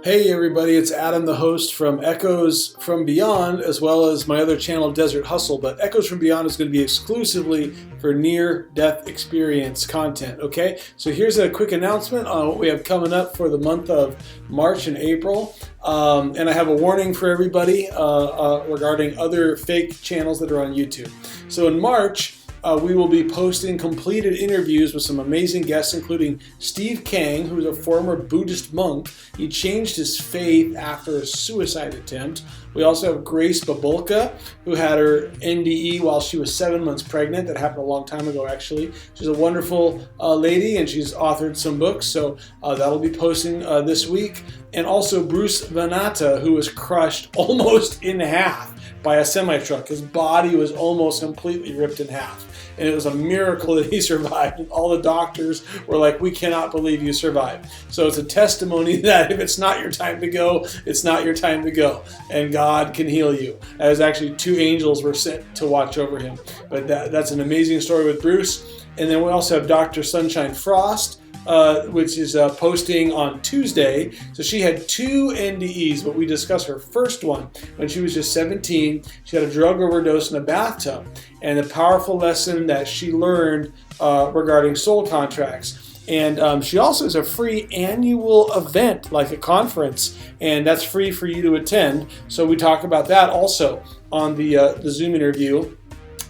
Hey everybody, it's Adam, the host from Echoes from Beyond, as well as my other channel, Desert Hustle. But Echoes from Beyond is going to be exclusively for near-death experience content, okay? So here's a quick announcement on what we have coming up for the month of March and April. And I have a warning for everybody regarding other fake channels that are on YouTube. So in March, we will be posting completed interviews with some amazing guests, including Steve Kang, who is a former Buddhist monk. He changed his faith after a suicide attempt. We also have Grace Bubulka, who had her NDE while she was 7 months pregnant. That happened a long time ago, actually. She's a wonderful lady, and she's authored some books, so that'll be posting this week. And also Bruce Vanata, who was crushed almost in half by a semi-truck. His body was almost completely ripped in half. And it was a miracle that he survived. And all the doctors were like, we cannot believe you survived. So it's a testimony that if it's not your time to go, it's not your time to go. And God can heal you. As actually 2 angels were sent to watch over him. But that's an amazing story with Bruce. And then we also have Dr. Sunshine Frost, which is posting on Tuesday. So she had 2 NDEs, but we discussed her first one when she was just 17. She had a drug overdose in a bathtub, and the powerful lesson that she learned regarding soul contracts. And she also has a free annual event, like a conference, and that's free for you to attend. So we talk about that also on the Zoom interview.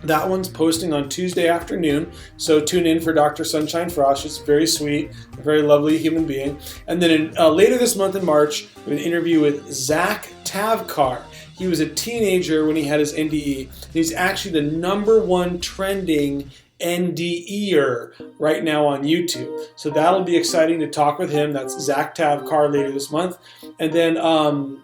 That one's posting on Tuesday afternoon, so tune in for Dr. Sunshine Frost. She's very sweet, a very lovely human being. And then later this month in March, we have an interview with Zac Tavcar. He was a teenager when he had his NDE. He's actually the #1 trending NDE'er right now on YouTube. So that'll be exciting to talk with him. That's Zac Tavcar later this month. And then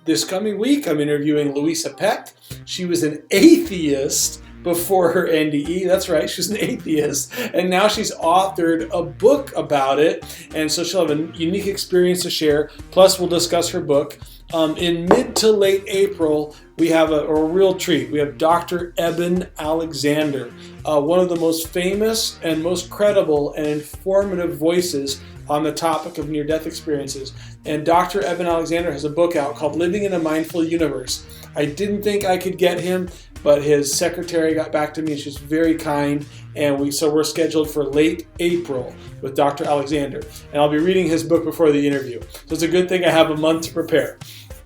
this coming week, I'm interviewing Louisa Peck. She was an atheist before her NDE. That's right, she's an atheist. And now she's authored a book about it. And so she'll have a unique experience to share. Plus, we'll discuss her book. In mid to late April, we have a real treat. We have Doctor Eben Alexander, one of the most famous and most credible and informative voices on the topic of near-death experiences. And Dr. Eben Alexander has a book out called Living in a Mindful Universe. I didn't think I could get him, but his secretary got back to me, and she's very kind, and we're scheduled for late April with Dr. Alexander. And I'll be reading his book before the interview. So it's a good thing I have a month to prepare.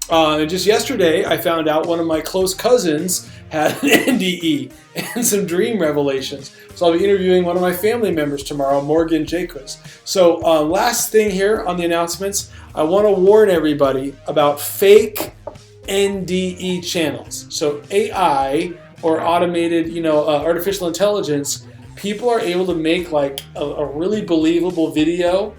And just yesterday, I found out one of my close cousins had an NDE and some dream revelations. So I'll be interviewing one of my family members tomorrow, Morgan Jaquez. So last thing here on the announcements, I want to warn everybody about fake NDE channels. So AI or automated, artificial intelligence, people are able to make like a really believable video,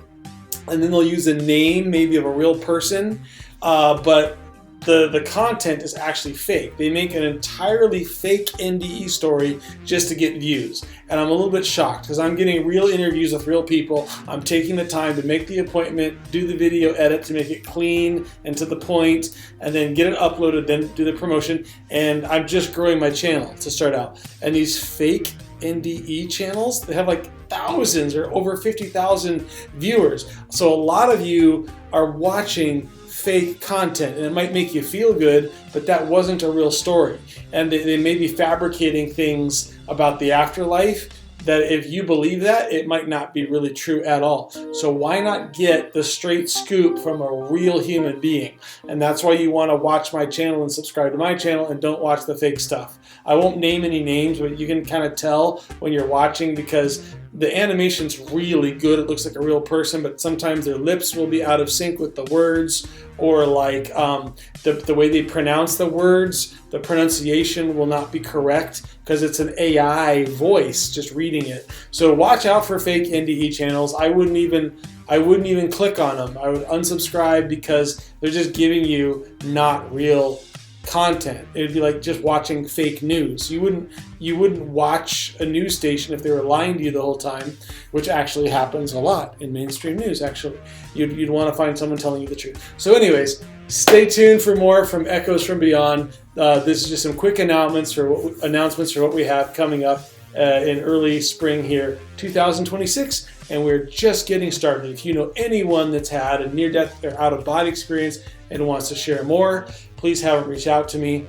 and then they'll use a name maybe of a real person, but the content is actually fake. They make an entirely fake NDE story just to get views. And I'm a little bit shocked because I'm getting real interviews with real people. I'm taking the time to make the appointment, do the video edit to make it clean and to the point, and then get it uploaded, then do the promotion. And I'm just growing my channel to start out. And these fake NDE channels, they have like thousands or over 50,000 viewers. So a lot of you are watching fake content, and it might make you feel good, but that wasn't a real story. And they may be fabricating things about the afterlife that if you believe that, it might not be really true at all. So why not get the straight scoop from a real human being? And that's why you want to watch my channel and subscribe to my channel, and don't watch the fake stuff. I won't name any names, but you can kind of tell when you're watching because the animation's really good. It looks like a real person, but sometimes their lips will be out of sync with the words, or like the way they pronounce the words, the pronunciation will not be correct because it's an AI voice just reading it. So watch out for fake NDE channels. I wouldn't even click on them. I would unsubscribe because they're just giving you not real content. It'd be like just watching fake news. You wouldn't watch a news station if they were lying to you the whole time, which actually happens a lot in mainstream news. Actually, you'd want to find someone telling you the truth. So anyways, stay tuned for more from Echoes from Beyond. This is just some quick announcements for what we have coming up in early spring here, 2026, and we're just getting started. If you know anyone that's had a near-death or out-of-body experience and wants to share more, please have them reach out to me.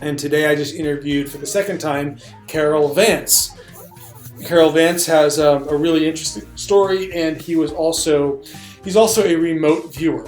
And today I just interviewed for the second time Carol Vance. Carol Vance has a really interesting story, and he's also a remote viewer.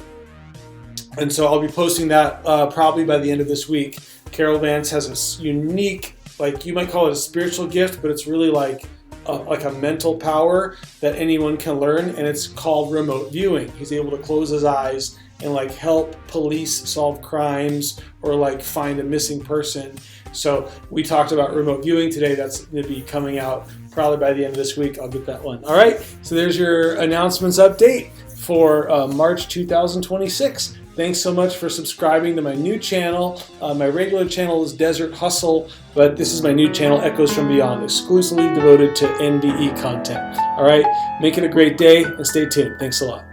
And so I'll be posting that probably by the end of this week. Carol Vance has a unique, like you might call it a spiritual gift, but it's really like a mental power that anyone can learn, and it's called remote viewing. He's able to close his eyes and like help police solve crimes or like find a missing person. So we talked about remote viewing today. That's going to be coming out probably by the end of this week. I'll get that one. All right. So there's your announcements update for March 2026. Thanks so much for subscribing to my new channel. My regular channel is Desert Hustle, but this is my new channel, Echoes from Beyond, exclusively devoted to NDE content. All right. Make it a great day and stay tuned. Thanks a lot.